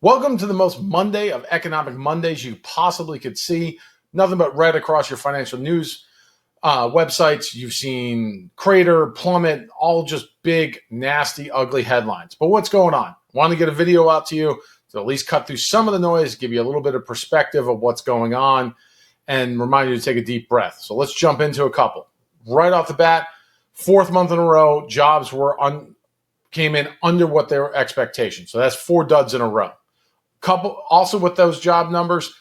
Welcome to the most Monday of economic Mondays you possibly could see. Nothing but red across your financial news websites. You've seen crater, plummet, all just big, nasty, ugly headlines. But what's going on? Want to get a video out to you to at least cut through some of the noise, give you a little bit of perspective of what's going on, and remind you to take a deep breath. So let's jump into a couple. Right off the bat, fourth month in a row, jobs came in under what their expectations. So that's 4 duds in a row. Couple also with those job numbers,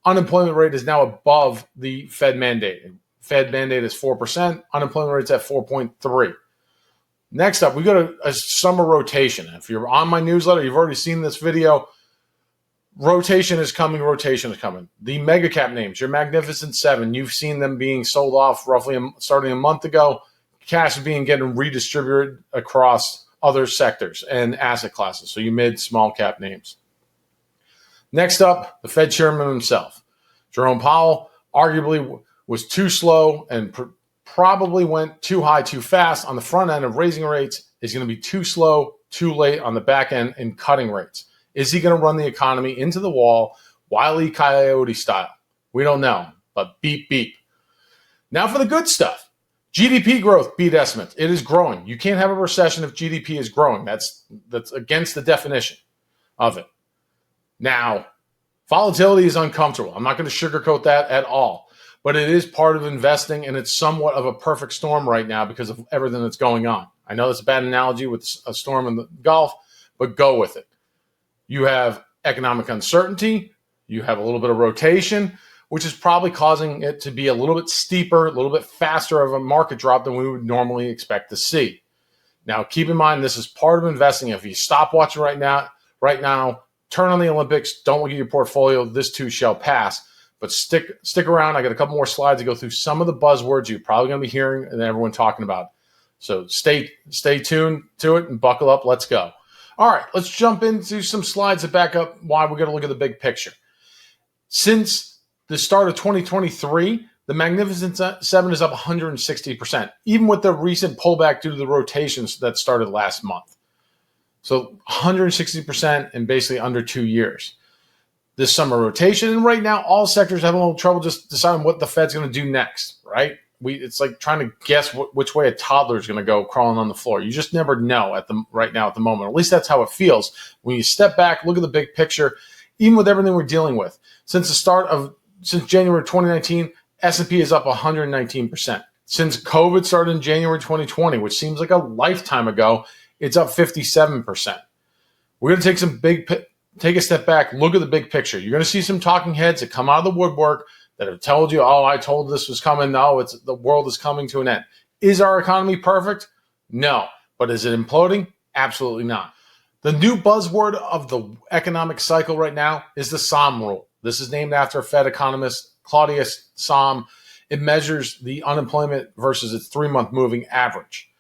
unemployment rate is now above the Fed mandate. Fed mandate is 4%. Unemployment rate's at 4.3. Next up, we got a summer rotation. If you're on my newsletter, you've already seen this video. Rotation is coming. Rotation is coming. The mega cap names, your Magnificent Seven, you've seen them being sold off roughly starting a month ago. Cash is getting redistributed across other sectors and asset classes. So you mid, small cap names. Next up, the Fed chairman himself. Jerome Powell arguably was too slow and probably went too high too fast on the front end of raising rates. Is going to be too slow, too late on the back end in cutting rates. Is he going to run the economy into the wall, Wile E. Coyote style? We don't know, but beep, beep. Now for the good stuff. GDP growth beat estimates. It is growing. You can't have a recession if GDP is growing. That's against the definition of it. Now, volatility is uncomfortable. I'm not going to sugarcoat that at all, but it is part of investing, and it's somewhat of a perfect storm right now because of everything that's going on. I know that's a bad analogy with a storm in the Gulf, but go with it. You have economic uncertainty. You have a little bit of rotation, which is probably causing it to be a little bit steeper, a little bit faster of a market drop than we would normally expect to see. Now, keep in mind, this is part of investing. If you stop watching right now, turn on the Olympics. Don't look at your portfolio. This too shall pass. But stick around. I got a couple more slides to go through some of the buzzwords you're probably going to be hearing and everyone talking about. So stay tuned to it and buckle up. Let's go. All right, let's jump into some slides to back up why we're going to look at the big picture. Since the start of 2023, the Magnificent Seven is up 160%, even with the recent pullback due to the rotations that started last month. So 160% in basically under 2 years. This summer rotation, and right now all sectors have a little trouble just deciding what the Fed's going to do next, right? It's like trying to guess which way a toddler is going to go crawling on the floor. You just never know right now at the moment. At least that's how it feels. When you step back, look at the big picture, even with everything we're dealing with. Since January 2019, S&P is up 119%. Since COVID started in January 2020, which seems like a lifetime ago, it's up 57%. We're going to take a step back, look at the big picture. You're going to see some talking heads that come out of the woodwork that have told you, I told this was coming. No, the world is coming to an end. Is our economy perfect? No. But is it imploding? Absolutely not. The new buzzword of the economic cycle right now is the Sahm rule. This is named after a Fed economist, Claudius Sahm. It measures the unemployment versus its 3-month moving average.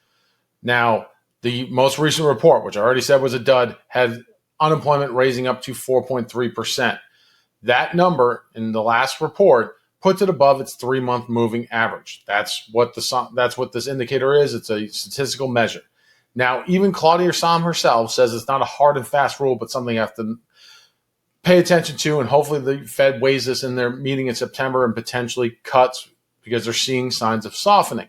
Now, the most recent report, which I already said was a dud, had unemployment raising up to 4.3%. That number in the last report puts it above its 3-month moving average. That's what this indicator is. It's a statistical measure. Now, even Claudia Sahm herself says it's not a hard and fast rule, but something you have to pay attention to, and hopefully the Fed weighs this in their meeting in September and potentially cuts because they're seeing signs of softening.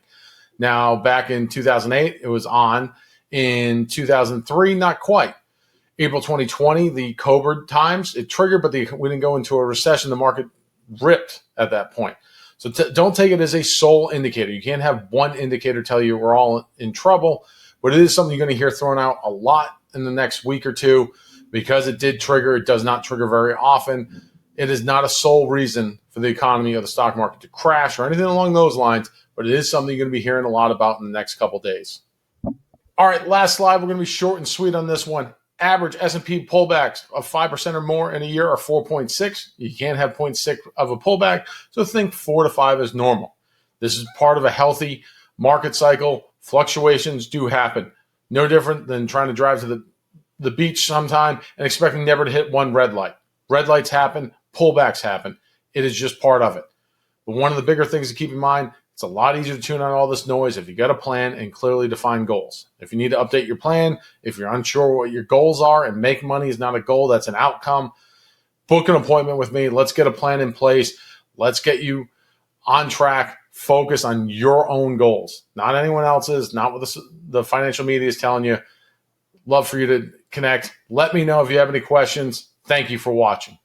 Now, back in 2008, it was on. In 2003, not quite. April 2020, the COVID times, it triggered, but we didn't go into a recession. The market ripped at that point. So don't take it as a sole indicator. You can't have one indicator tell you we're all in trouble, but it is something you're going to hear thrown out a lot in the next week or two because it did trigger. It does not trigger very often. It is not a sole reason for the economy or the stock market to crash or anything along those lines, but it is something you're going to be hearing a lot about in the next couple days. All right, last slide. We're going to be short and sweet on this one. Average S&P pullbacks of 5% or more in a year are 4.6. You can't have 0.6 of a pullback, so think 4 to 5 is normal. This is part of a healthy market cycle. Fluctuations do happen. No different than trying to drive to the beach sometime and expecting never to hit one red light. Red lights happen, pullbacks happen. It is just part of it. But one of the bigger things to keep in mind, It's a lot easier to tune out all this noise if you got a plan and clearly defined goals. If you need to update your plan, if you're unsure what your goals are, and make money is not a goal, that's an outcome, book an appointment with me. Let's get a plan in place. Let's get you on track. Focus on your own goals, not anyone else's, not what the financial media is telling you. Love for you to connect. Let me know if you have any questions. Thank you for watching.